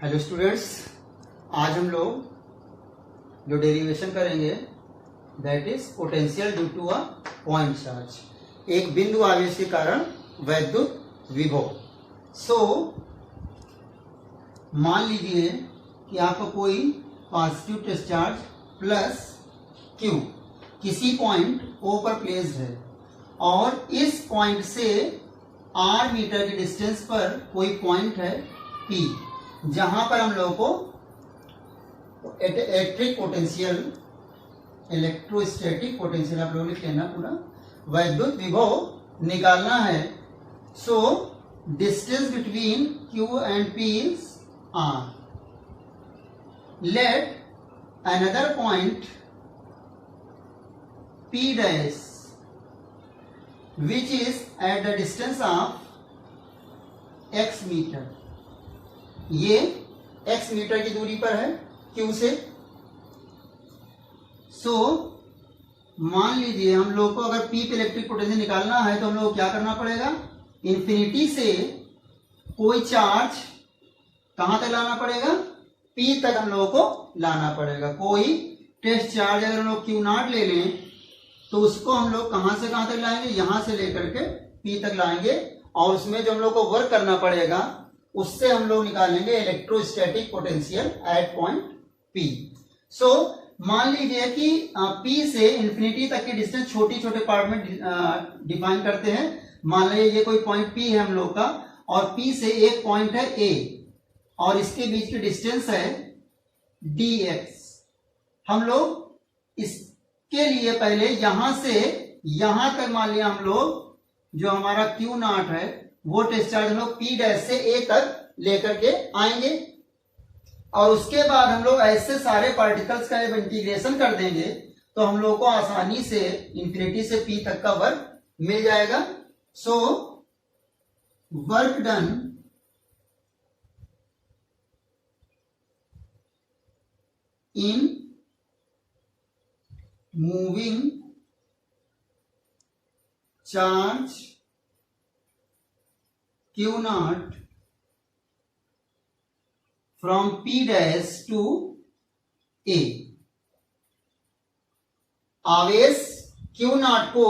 Hello students, आज हम लोग जो डेरिवेशन करेंगे that is potential due to a point charge, एक बिंदु आवेश के कारण वैद्युत विभव। सो मान लीजिए कि आपका कोई positive test charge plus Q किसी पॉइंट ओ पर प्लेस्ड है और इस पॉइंट से आर मीटर की डिस्टेंस पर कोई पॉइंट है पी, जहां पर हम लोगों को इलेक्ट्रोस्टैटिक पोटेंशियल आप लोगों ने कहना पूरा वैद्युत विभव निकालना है। So distance between Q and P is R. Let another point P dash which is at the distance of x meter, ये x मीटर की दूरी पर है Q से। सो मान लीजिए हम लोग को अगर P पे इलेक्ट्रिक पोटेंशियल निकालना है तो हम लोग को क्या करना पड़ेगा, इन्फिनिटी से कोई चार्ज कहां तक लाना पड़ेगा, P तक हम लोगों को लाना पड़ेगा। कोई टेस्ट चार्ज अगर हम लोग Q नॉट ले लें तो उसको हम लोग कहां से कहां तक लाएंगे, यहां से लेकर के P तक लाएंगे और उसमें जो हम लोग को वर्क करना पड़ेगा उससे हम लोग निकालेंगे electrostatic potential at point P। सो मान लीजिए कि P से इंफिनिटी तक की डिस्टेंस छोटी छोटे पार्ट में डिफाइन करते हैं। मान लीजिए ये कोई पॉइंट P है हम लोग का और P से एक पॉइंट है A और इसके बीच की डिस्टेंस है dx। हम लोग इसके लिए पहले यहां से यहां तक मान लिया हम लोग जो हमारा Q नॉट है वो टेस्ट चार्ज हम लोग P डैश से A तक लेकर के आएंगे और उसके बाद हम लोग ऐसे सारे पार्टिकल्स का जब इंटीग्रेशन कर देंगे तो हम लोग को आसानी से इंफिनिटी से P तक का वर्क मिल जाएगा। सो work done in moving charge Q naught from P dash to A, आवेश Q naught को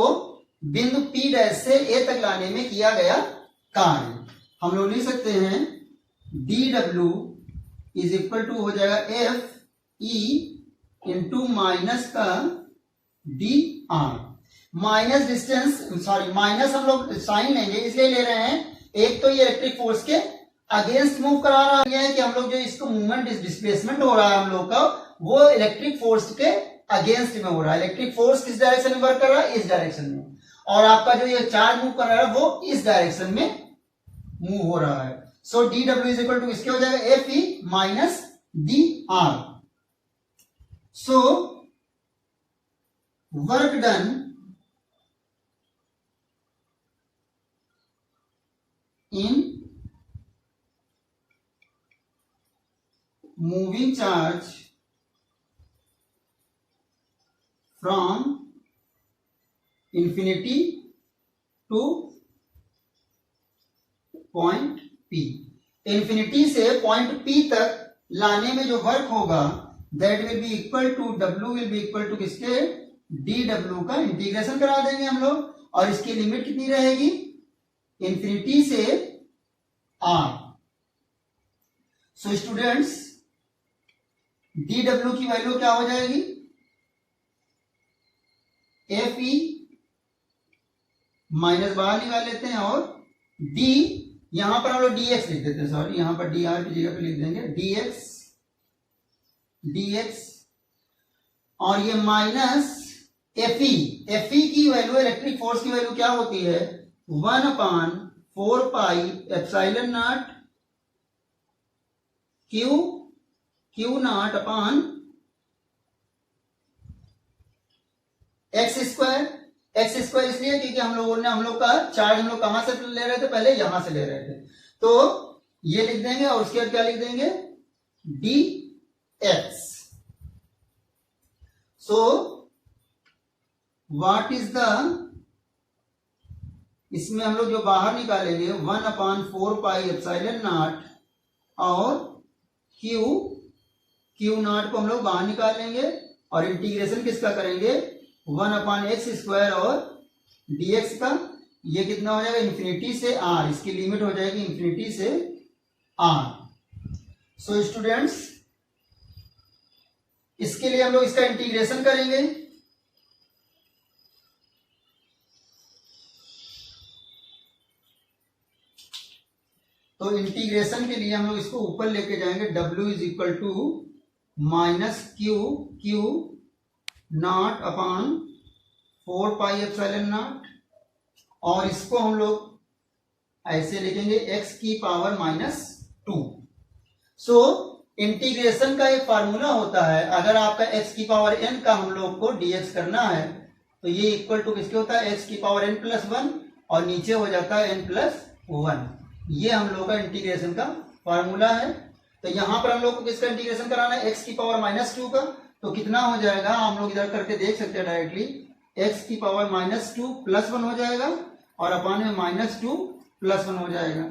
बिंदु P डैश से A तक लाने में किया गया कार्य हम लोग लिख सकते हैं dW इज इक्वल टू हो जाएगा FE इंटू माइनस का dr। Minus distance sorry minus हम लोग साइन लेंगे इसलिए ले रहे हैं, एक तो ये इलेक्ट्रिक फोर्स के अगेंस्ट मूव करा रहा है कि हम लोग जो इसको मूवमेंट डिस्प्लेसमेंट हो रहा है हम लोग का वो इलेक्ट्रिक फोर्स के अगेंस्ट में हो रहा है। इलेक्ट्रिक फोर्स किस डायरेक्शन में वर्क कर रहा है, इस डायरेक्शन में, और आपका जो ये चार्ज मूव कर रहा है वो इस डायरेक्शन में मूव हो रहा है। So D W is equal to इसके हो जाएगा F E minus D R. So work done in moving charge from infinity to point P। Infinity से पॉइंट P तक लाने में जो वर्क होगा that will be equal to W will be equal to किसके, dW का integration करा देंगे हम लोग और इसकी लिमिट कितनी रहेगी, इंफिनिटी से R। सो स्टूडेंट्स dW की वैल्यू क्या हो जाएगी, FE माइनस बाहर निकाल लेते हैं और D यहां पर हम लोग dx लिख देते हैं, सॉरी यहां पर dr की जगह पे लिख देंगे dx और ये माइनस FE की वैल्यू इलेक्ट्रिक फोर्स की वैल्यू क्या होती है, 1/4 pi epsilon not Q not upon x square इसलिए क्योंकि हम लोग का चार्ज हम लोग कहां से ले रहे थे, पहले यहां से ले रहे थे, तो ये लिख देंगे और उसके बाद क्या लिख देंगे dx। So what is the इसमें हम लोग जो बाहर निकालेंगे 1/4 पाई एप्सिलॉन नॉट और क्यू नॉट को हम लोग बाहर निकाल लेंगे और इंटीग्रेशन किसका करेंगे 1/x² और dx का। ये कितना हो जाएगा इन्फिनिटी से r, इसकी लिमिट हो जाएगी इन्फिनिटी से r। सो स्टूडेंट्स इसके लिए हम लोग इसका इंटीग्रेशन करेंगे। तो इंटीग्रेशन के लिए हम लोग इसको ऊपर लेके जाएंगे, w is equal to -q not upon 4πε0, और इसको हम लोग ऐसे लिखेंगे x की पावर -2। सो इंटीग्रेशन का एक फार्मूला होता है, अगर आपका x की पावर n का हम लोग को dx करना है तो ये इक्वल टू किसके होता है x की पावर n+1 और नीचे हो जाता है n+1। ये हम लोग का इंटीग्रेशन का फार्मूला है। तो यहां पर हम लोग को किसका इंटीग्रेशन कराना है x की पावर -2 का। तो कितना हो जाएगा हम लोग इधर करके देख सकते हैं डायरेक्टली, x की पावर -2 +1 हो जाएगा और अपान में -2 +1 हो जाएगा।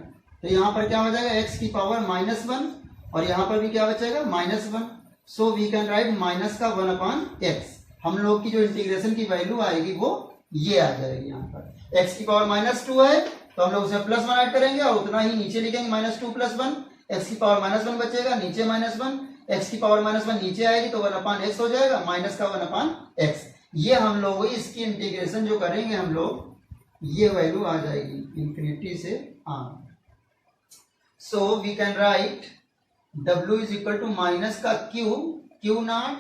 तो यहाँ पर क्या हो जाएगा x की पावर -1 और यहाँ पर भी क्या बचेगा -1। So we can write -1/x। हम लोग की जो इंटीग्रेशन की वैल्यू आएगी वो ये आ जाएगी। यहाँ पर x की पावर -2 है तो हम लोग उसे +1 ऐड करेंगे और उतना ही नीचे लिखेंगे -2 +1। x की पावर -1 बचेगा, नीचे -1, x की पावर -1 नीचे आएगी तो 1/x हो जाएगा, माइनस का 1/x। ये हम लोग इसकी इंटीग्रेशन जो करेंगे हम लोग, ये वैल्यू आ जाएगी इन्फिनिटी से r। So we can write w is equal to minus का q नॉट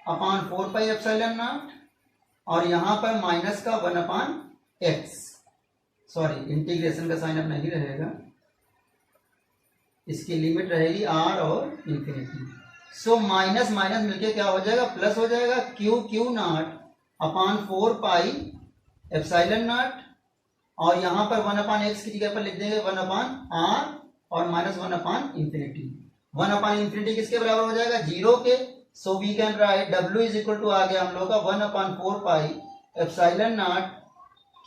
अपॉन 4πε0 और यहां पर माइनस का 1/x। सॉरी इंटीग्रेशन का साइन अब नहीं रहेगा, इसकी लिमिट रहेगी r और इंफिनिटी। सो माइनस माइनस मिलके क्या हो जाएगा प्लस हो जाएगा, q नॉट अपॉन 4πε0 और यहां पर 1/x की जगह पर लिख देंगे 1/r और -1/इंफिनिटी। 1/इंफिनिटी किसके बराबर हो जाएगा 0 के। So we can write w is equal to आ गया हम लोग का 1/4πε0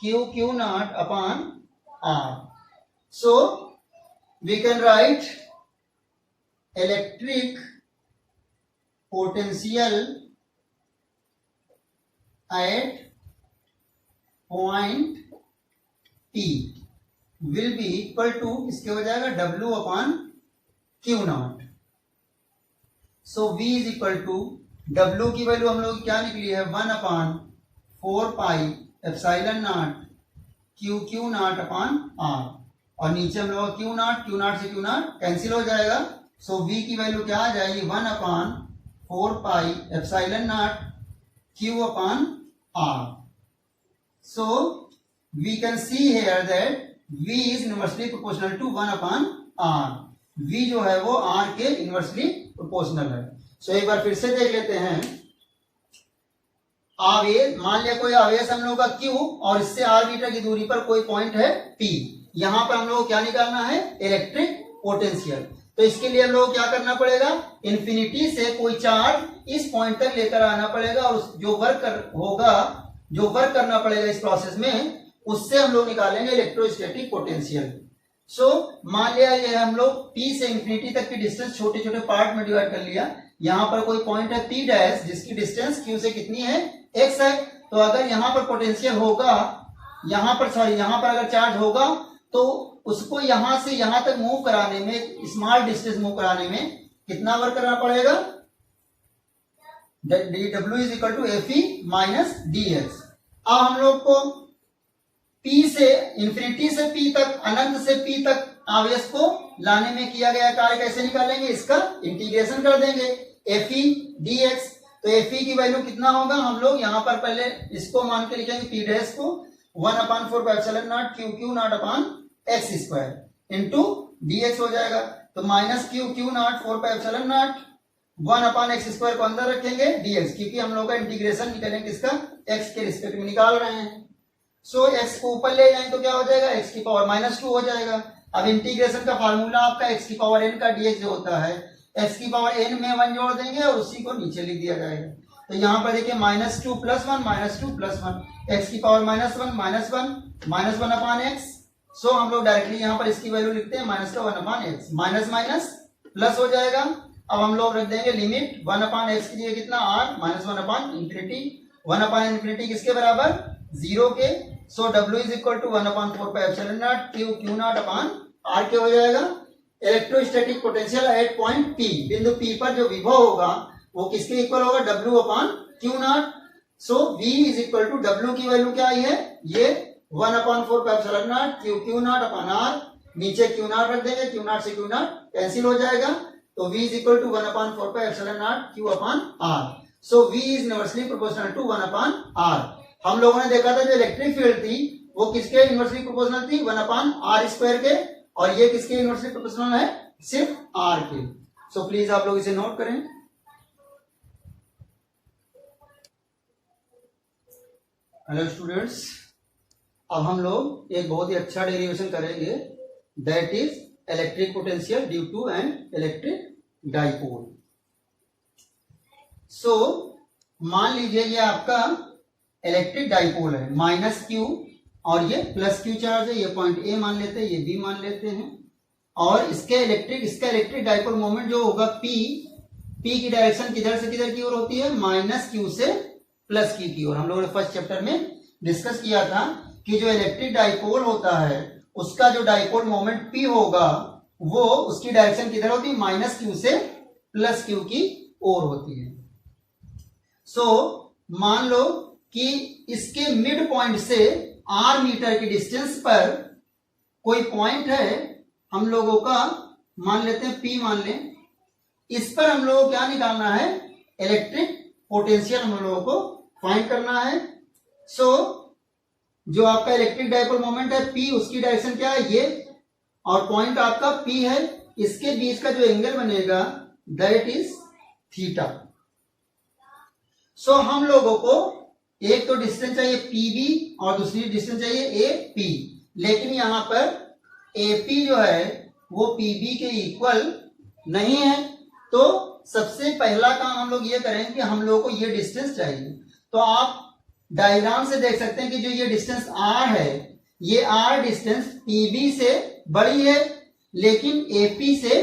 q not upon r। So we can write electric potential at point P will be equal to इसके हो जाएगा w/q not. So v is equal to w की value हम लोग क्या निकली है 1/4πε0 q नॉट अपॉन r और नीचे हम लोग q नॉट से q नॉट कैंसिल हो जाएगा। सो v की वैल्यू क्या आ जाएगी 1/4πε0 q upon r। So we can see here that v is inversely proportional to 1/r। v जो है वो r के इनवर्सली प्रोपोर्शनल है। सो एक बार फिर से देख लेते हैं। आवेश, मान लिया कोई आवेश हम लोग का q और इससे r मीटर की दूरी पर कोई पॉइंट है p। यहां पर हम लोग को क्या निकालना है इलेक्ट्रिक पोटेंशियल। तो इसके लिए हम लोग क्या करना पड़ेगा, इंफिनिटी से कोई चार्ज इस पॉइंट तक लेकर आना पड़ेगा और जो वर्क करना पड़ेगा इस प्रोसेस में, उससे हम लोग निकालेंगे इलेक्ट्रोस्टैटिक पोटेंशियल। सो मान लिया ये हम लोग P से इंफिनिटी तक की डिस्टेंस छोटे छोटे पार्ट में डिवाइड कर लिया। यहां पर कोई पॉइंट है P डैश जिसकी डिस्टेंस Q से कितनी है x है। तो अगर यहां पर पोटेंशियल होगा, यहां पर अगर चार्ज होगा तो उसको यहां से यहां तक मूव कराने में, स्मॉल डिस्टेंस मूव कराने में कितना वर्क करना पड़ेगा, W is equal to Fe minus dx। अब हम लोग को P से इंफिनिटी से P तक, अनंत से P तक आवेश को लाने में किया गया कार्य कैसे निकालेंगे, इसका इंटीग्रेशन कर देंगे Fe dx। तो Fe की वैल्यू कितना होगा, हम लोग यहां पर पहले इसको मान के लिखेंगे P डैश को 1/4πε0 q not upon x square into dx हो जाएगा। तो minus q not 4πε0 1/x square को अंदर रखेंगे dx, क्योंकि हम लोग का इंटीग्रेशन निकालेंगे किसका x के रिस्पेक्ट में निकाल रहे हैं। सो x को ऊपर ले जाएं तो क्या हो जाएगा x की पावर -2 हो जाएगा। अब इंटीग्रेशन का फार्मूला आपका x की पावर n का dx जो होता है, x की पावर n में 1 जोड़ देंगे और उसी को नीचे लिख दिया जाएगा। तो यहाँ पर देखिए -2 + 1 x की पावर -1 1/x। सो हम लोग डायरेक्टली यहाँ पर इसकी वैल्यू लिखते हैं -1/x, माइनस माइनस प्लस हो जाएगा। अब हम लोग रख देंगे लिमिट 1/x की जगह कितना r माइनस 1/इंफिनिटी 1/इंफिनिटी किसके बराबर 0 के। So w is equal to 1/4πε0 q not upon r के हो जाएगा। Electrostatic potential at point P, बिंदु P पर जो विभव होगा वो किसके इक्वल होगा w upon q not. So v is equal to w की वैल्यू क्या आई है ये 1/4πε0 q नॉट अपॉन r, नीचे q नॉट रख देंगे, q नॉट से q नॉट कैंसिल हो जाएगा, तो v is equal to 1/4πε0 q upon r। So v is inversely proportional to 1/r। हम लोगों ने देखा था जो इलेक्ट्रिक फील्ड थी वो किसके इनवर्सली प्रोपोर्शनल थी 1/r² के, और ये किसके इनवर्सली प्रोपोर्शनल है सिर्फ r के। सो प्लीज आप लोग इसे नोट करें। हेलो स्टूडेंट्स, अब हम लोग एक बहुत ही अच्छा डेरिवेशन करेंगे, that is electric potential due to an electric dipole. So मान लीजिए ये आपका इलेक्ट्रिक डाइपोल है माइनस क्यू और ये प्लस क्यू चार्ज है, ये पॉइंट ए मान लेते हैं, ये बी मान लेते हैं, और इसका इलेक्ट्रिक डाइपोल मोमेंट जो होगा पी की डायरेक्शन किधर से किधर की ओर होती है माइनस क्यू से प्लस क्यू की ओर। हम लोगों ने फर्स्ट चैप्टर में डिस्कस किया था कि जो इलेक्ट्रिक डाइपोल होता है उसका जो डाइपोल मोमेंट पी होगा वो उसकी डायरेक्शन किधर होती है माइनस क्यू से प्लस क्यू की ओर होती है। सो मान लो कि इसके मिड पॉइंट से r मीटर की डिस्टेंस पर कोई पॉइंट है हम लोगों का, मान लेते हैं P मान लें, इस पर हम लोगों को क्या निकालना है इलेक्ट्रिक पोटेंशियल हम लोगों को फाइंड करना है। सो जो आपका इलेक्ट्रिक डाइपोल मोमेंट है P उसकी डायरेक्शन क्या है ये, और पॉइंट आपका P है, इसके बीच का जो एंगल बनेगा दैट इज थीटा। सो हम लोगों को एक तो डिस्टेंस चाहिए PB और दूसरी डिस्टेंस चाहिए AP, लेकिन यहां पर AP जो है वो PB के इक्वल नहीं है, तो सबसे पहला काम हम लोग ये करें कि हम लोगों को ये डिस्टेंस चाहिए। तो आप डायग्राम से देख सकते हैं कि जो ये डिस्टेंस R है ये R डिस्टेंस PB से बड़ी है लेकिन AP से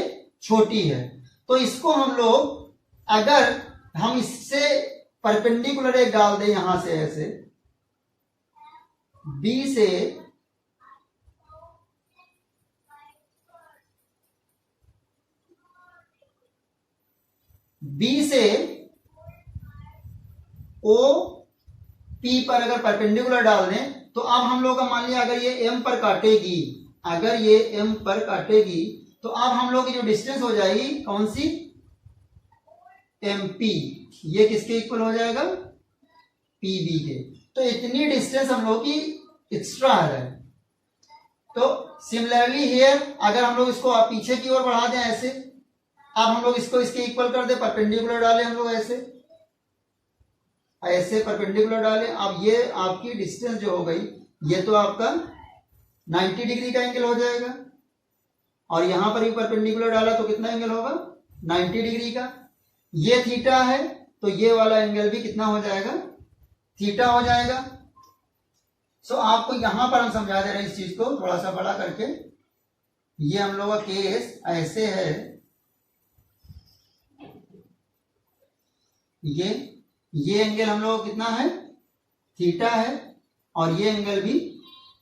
छोटी है, तो इसको हम लोग अगर हम इससे परपेंडिकुलर एक डाल दें यहां से ऐसे B से OP पर अगर परपेंडिकुलर डाल दें तो अब हम लोग का मान लिया अगर ये M पर काटेगी, अगर ये M पर काटेगी तो अब हम लोग की जो डिस्टेंस हो जाएगी कौन सी MP, ये किसके इक्वल हो जाएगा PB के। तो इतनी डिस्टेंस हम लोग की एक्स्ट्रा है। तो सिमिलरली हियर अगर हम लोग इसको आप पीछे की ओर बढ़ा दें ऐसे, अब हम लोग इसको इसके इक्वल कर दे, परपेंडिकुलर डालें हम लोग ऐसे परपेंडिकुलर डालें। अब ये आपकी डिस्टेंस जो हो गई ये तो आपका 90 डिग्री का एंगल हो जाएगा, और यहां पर भी परपेंडिकुलर डाला तो कितना एंगल होगा 90 डिग्री का। ये थीटा है तो ये वाला एंगल भी कितना हो जाएगा थीटा हो जाएगा। सो आपको यहां पर हम समझा दे रहे हैं इस चीज को थोड़ा सा बड़ा करके। ये हम लोग का केस ऐसे है, ये एंगल हम लोग कितना है थीटा है, और ये एंगल भी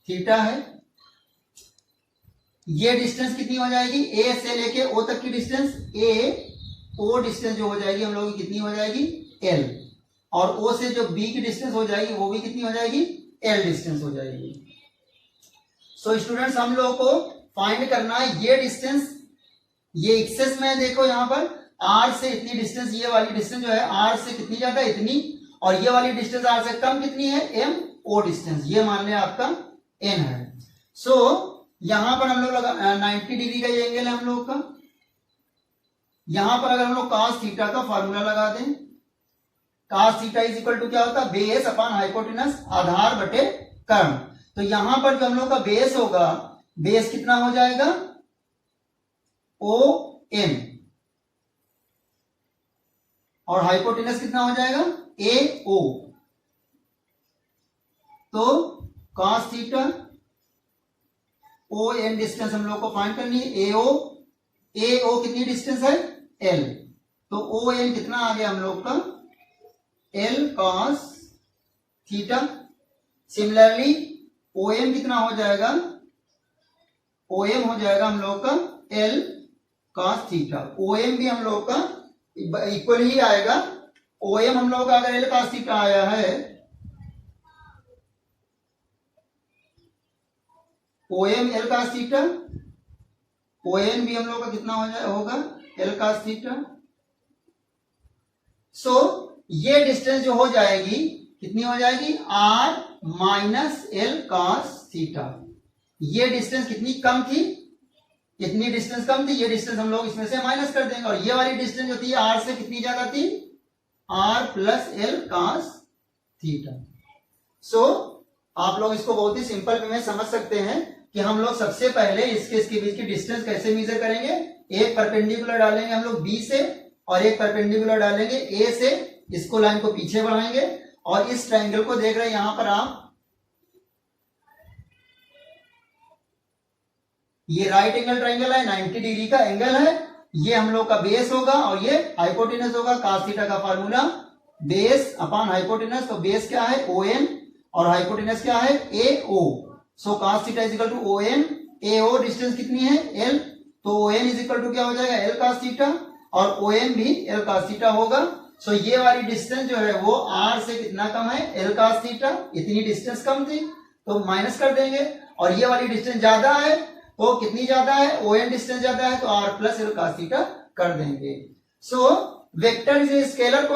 थीटा है। ये डिस्टेंस कितनी हो जाएगी A से लेके O तक की डिस्टेंस, O डिस्टेंस जो हो जाएगी हम लोग की कितनी हो जाएगी L, और O से जो B की डिस्टेंस हो जाएगी वो भी कितनी हो जाएगी L डिस्टेंस हो जाएगी। सो स्टूडेंट्स हम लोग को फाइंड करना है ये डिस्टेंस, ये एक्सेस में देखो यहाँ पर R से इतनी डिस्टेंस, ये वाली डिस्टेंस जो है R से कितनी ज्यादा इतनी, और ये वाली डिस्टेंस R से कम कितनी है MO डिस्टेंस, ये मान लिया आपका N है। सो यहां पर हम लोग 90 डिग्री का ये एंगल है हम लोग का। यहां पर अगर हम लोग cos थीटा का फार्मूला लगा दें, cos theta is equal to क्या होता है बेस अपॉन हाइपोटेनस, आधार बटे कर्ण। तो यहां पर जो हम लोग का बेस होगा, बेस कितना हो जाएगा ON, और हाइपोटेनस कितना हो जाएगा AO। तो cos थीटा ON डिस्टेंस हम लोग को फाइंड करनी है। AO कितनी डिस्टेंस है L, तो ओ एन कितना आ गया हम लोग का L cos theta. Similarly O M कितना हो जाएगा, ओ एम हो जाएगा हम लोग का L cos theta. O M भी हम लोग का इक्वल ही आएगा। ओ एम हम लोग का अगर एल कॉस थीटा आया है, O M L cos theta, O N भी हम लोग का कितना होगा एल कॉस थीटा। सो ये डिस्टेंस जो हो जाएगी कितनी हो जाएगी R minus L cos theta. ये डिस्टेंस कितनी कम थी, कितनी डिस्टेंस कम थी, ये डिस्टेंस हम लोग इसमें से माइनस कर देंगे, और ये वाली डिस्टेंस जो थी आर से कितनी ज्यादा थी R plus L cos theta. So आप लोग इसको बहुत ही सिंपल वे में समझ सकते हैं कि हम लोग सबसे पहले इसके बीच की डिस्टेंस कैसे मेजर करेंगे। एक परपेंडिकुलर डालेंगे हम लोग बी से और एक परपेंडिकुलर डालेंगे ए से, इसको लाइन को पीछे बढ़ाएंगे और इस ट्रायंगल को देख रहे हैं यहां पर आप, ये राइट एंगल ट्रायंगल है, 90 डिग्री का एंगल है, ये हम लोग का बेस होगा और ये हाइपोटेनस होगा। cos थीटा का फार्मूला बेस अपॉन हाइपोटेनस, तो बेस क्या है ओ एन और हाइपोटेनस क्या है A O. So cos theta is equal to O N, A O distance कितनी है एल, तो O N is equal to क्या हो जाएगा एल cos थीटा और ओ एन भी एल cos थीटा होगा। सो ये वाली डिस्टेंस जो है वो आर से कितना कम है एल cos थीटा, इतनी डिस्टेंस कम थी तो माइनस कर देंगे, और ये वाली डिस्टेंस ज्यादा है तो कितनी ज्यादा है ओ एन डिस्टेंस ज्यादा है तो R plus L cos theta कर देंगे। So vector is a scalar,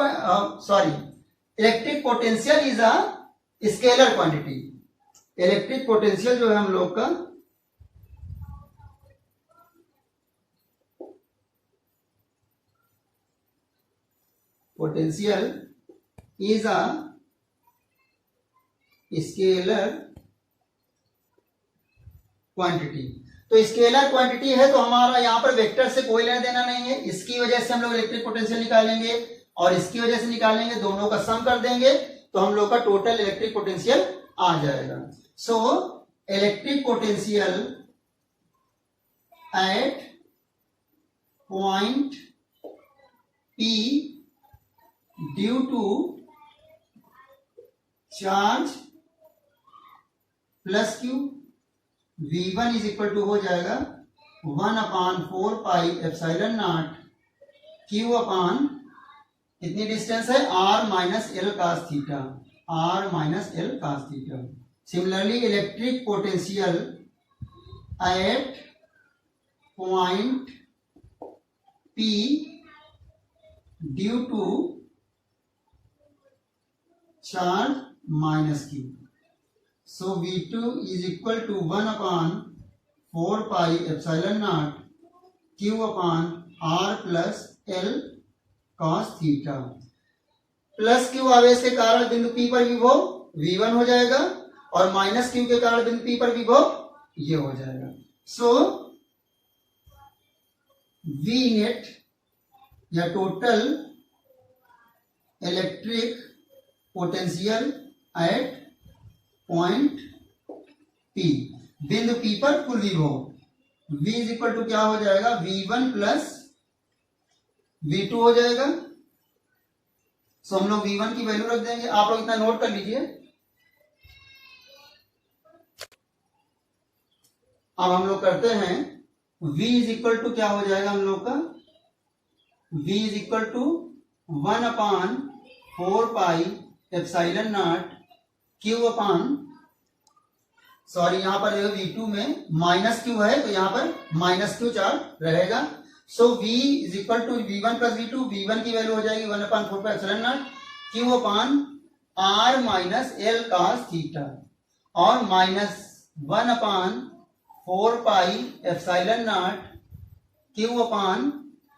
sorry electric potential is a scalar quantity. Electric potential जो है हम लोग का potential is a scalar quantity. तो स्केलर क्वांटिटी है तो हमारा यहां पर वेक्टर से कोई लेना देना नहीं है, इसकी वजह से हम लोग इलेक्ट्रिक पोटेंशियल निकालेंगे और इसकी वजह से निकालेंगे, दोनों का सम कर देंगे तो हम लोग का टोटल इलेक्ट्रिक पोटेंशियल आ जाएगा। So electric potential at point P due to charge plus Q, V1 is equal to हो जाएगा 1/4 pi epsilon not Q upon कितनी डिस्टेंस है R minus L cos theta, R minus L cos theta. Similarly electric potential at point P due to charge minus Q, so V2 is equal to 1/4 pi epsilon naught Q upon R plus L cos theta। Plus Q आवेश के कारण बिंदु P पर विभव V1 हो जाएगा और minus Q के कारण बिंदु P पर विभव ये हो जाएगा। सो V नेट या total electric potential at point P, बिंदु P पर कुल विभव V इज इक्वल टू क्या हो जाएगा V1 प्लस V2 हो जाएगा। सो हम लोग V1 की वैल्यू रख देंगे, आप लोग इतना नोट कर लीजिए। अब हम लोग करते हैं V इज इक्वल टू क्या हो जाएगा हम लोग का V is equal to 1/4 pi epsilon not Q upon, sorry यहां पर V2 में माइनस क्यू है तो यहां पर माइनस क्यू चार्ज रहेगा। So V is equal to V1 plus V2, V1 की वैल्यू हो जाएगी 1/4 pi epsilon not Q upon R minus L cos theta और minus 1/4 pi epsilon not Q upon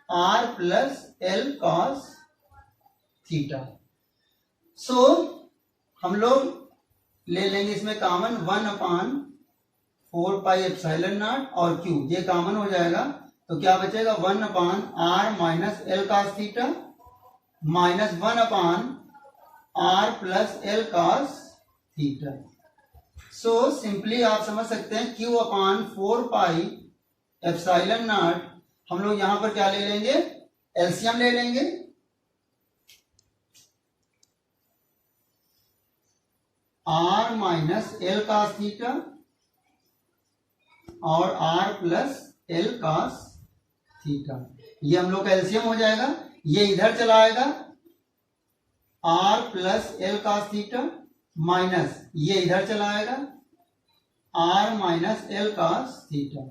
R plus L cos theta. So हम लोग ले लेंगे इसमें कॉमन 1/4 पाई एप्सिलॉन नॉट और Q, ये कॉमन हो जाएगा तो क्या बचेगा 1/R minus L cos theta minus 1/R plus L cos theta. So simply आप समझ सकते हैं Q upon 4 pi epsilon not, हम लोग यहां पर क्या ले लेंगे एलसीएम ले लेंगे। R minus L cos theta और R plus L cos theta, ये हम लोग का एलसीएम हो जाएगा। ये इधर चला आएगा R plus L cos theta minus ये इधर चला आएगा R minus L cos theta.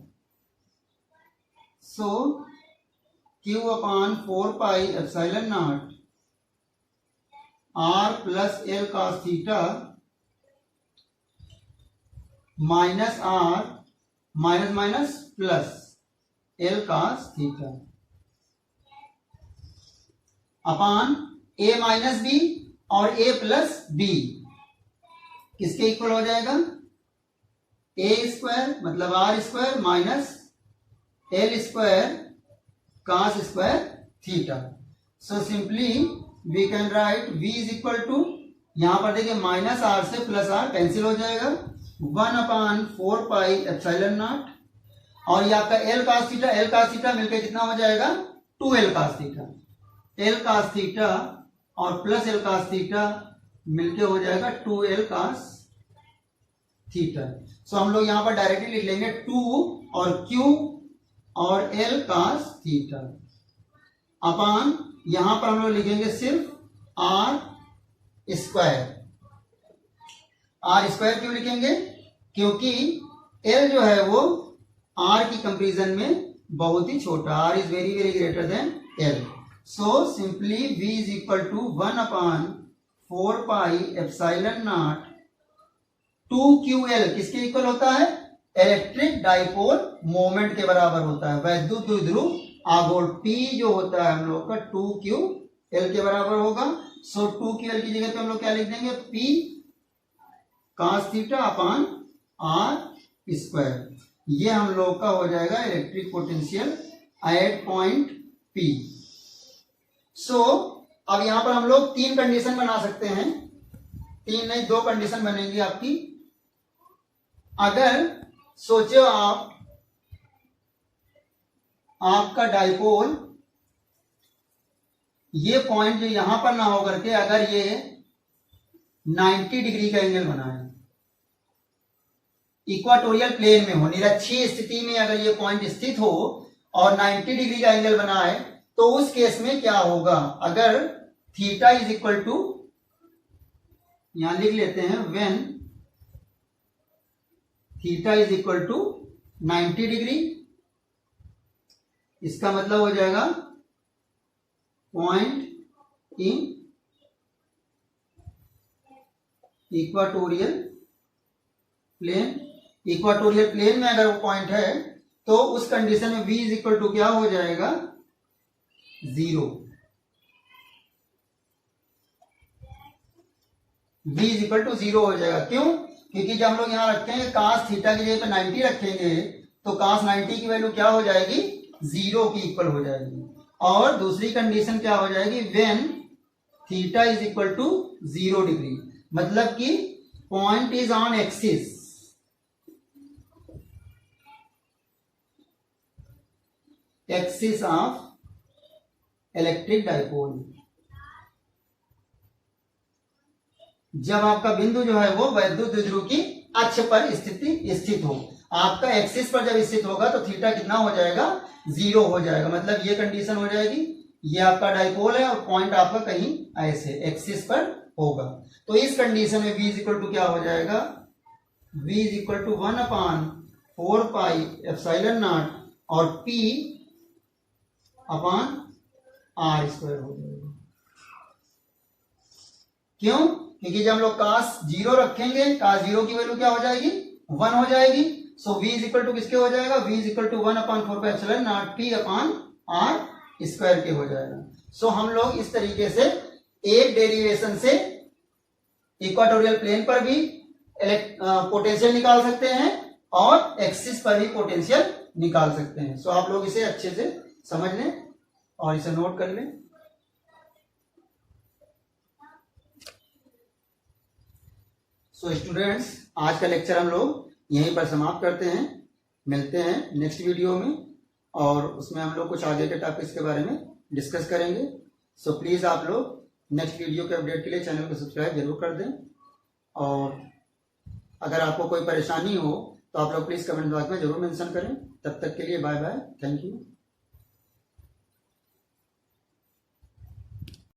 So Q upon 4 pi epsilon naught R plus L cos theta minus R minus minus plus L cos theta upon A minus B और A plus B किसके equal हो जाएगा, A square मतलब R square minus L square cos square theta. So simply we can write v is equal to, यहां पर देखिए minus are से plus are cancel हो जाएगा 1 अपॉन 4 पाई एप्सिलॉन नॉट और ये आपका एल कास थीटा मिलकर कितना हो जाएगा 2l cos theta, L cos theta और प्लस एल कास थीटा मिलके हो जाएगा 2l कास थीटा। सो हम लोग यहां पर डायरेक्टली लिख लेंगे 2 और q और l कास थीटा अपॉन यहां पर हम लोग लिखेंगे सिर्फ r स्क्वायर। क्यों लिखेंगे, क्योंकि l जो है वो r की कंपैरिजन में बहुत ही छोटा, r is very very greater than l। So simply v is equal to 1 upon 4 pi epsilon naught 2ql किसके इक्वल होता है, इलेक्ट्रिक डाइपोल मोमेंट के बराबर होता है, वैद्युत द्विध्रुव आघूर्ण P जो होता है हम लोग का 2ql के बराबर होगा। सो 2ql की जगह पे हम लोग क्या लिख देंगे P cos theta upon r square, ये हम लोग का हो जाएगा electric potential at point P। सो अब यहां पर हम लोग 3 कंडीशन बना सकते हैं, 3 नहीं 2 कंडीशन बनेंगी आपकी। अगर सोचो आपका डाइपोल ये पॉइंट जो यहां पर ना होकर के अगर ये 90 डिग्री का एंगल बनाए, इक्वाटोरियल प्लेन में हो, निरक्षीय स्थिति में अगर ये पॉइंट स्थित हो और 90 डिग्री का एंगल बनाए तो उस केस में क्या होगा, अगर थीटा इज इक्वल टू, यहां लिख लेते हैं when theta is equal to 90 degree, इसका मतलब हो जाएगा point in equatorial plane. Equatorial plane में अगर वो पॉइंट है तो उस कंडीशन में v इज इक्वल टू क्या हो जाएगा 0। v इज इक्वल टू 0 हो जाएगा, क्यों, क्योंकि जब हम लोग यहां रखेंगे कास थीटा की जगह पे 90 रखेंगे तो कास 90 की वैल्यू क्या हो जाएगी 0 की इक्वल हो जाएगी। और दूसरी कंडीशन क्या हो जाएगी, when theta is equal to 0 degree, मतलब कि point is on axis of electric dipole. जब आपका बिंदु जो है वो वैद्युत द्विध्रुव की अक्ष पर स्थित हो, आपका एक्सिस पर जब स्थित होगा तो थीटा कितना हो जाएगा 0 हो जाएगा, मतलब ये कंडीशन हो जाएगी, ये आपका डाइपोल है और पॉइंट आपका कहीं ऐसे एक्सिस पर होगा। तो इस कंडीशन में v इज इक्वल टू क्या हो जाएगा, v is equal to 1 upon 4 pi epsilon not और p अपॉन r स्क्वायर हो जाएगा। क्यों, क्योंकि जब हम लोग कास 0 रखेंगे, कास 0 की वैल्यू क्या हो जाएगी 1 हो जाएगी। So v is equal to किसके हो जाएगा, v is equal to 1 upon 4 pi epsilon naught p upon r square के हो जाएगा। सो हम लोग इस तरीके से एक डेरिवेशन से इक्वाटोरियल प्लेन पर भी पोटेंशियल निकाल सकते हैं और एक्सिस पर भी पोटेंशियल निकाल सकते हैं। सो आप लोग इसे अच्छे से समझ लें और इसे नोट कर लें। सो स्टूडेंट्स, आज का लेक्चर हम लोग यहीं पर समाप्त करते हैं, मिलते हैं नेक्स्ट वीडियो में। और उसमें हम लोग कुछ आगे के टॉपिक्स के बारे में डिस्कस करेंगे। सो प्लीज़ आप लोग नेक्स्ट वीडियो के अपडेट के लिए चैनल को सब्सक्राइब जरूर कर दें, और अगर आपको कोई परेशानी हो तो आप लोग प्लीज़ कमेंट बॉक्स में जरूर मेंशन करें। तब तक के लिए बाय बाय, थैंक यू।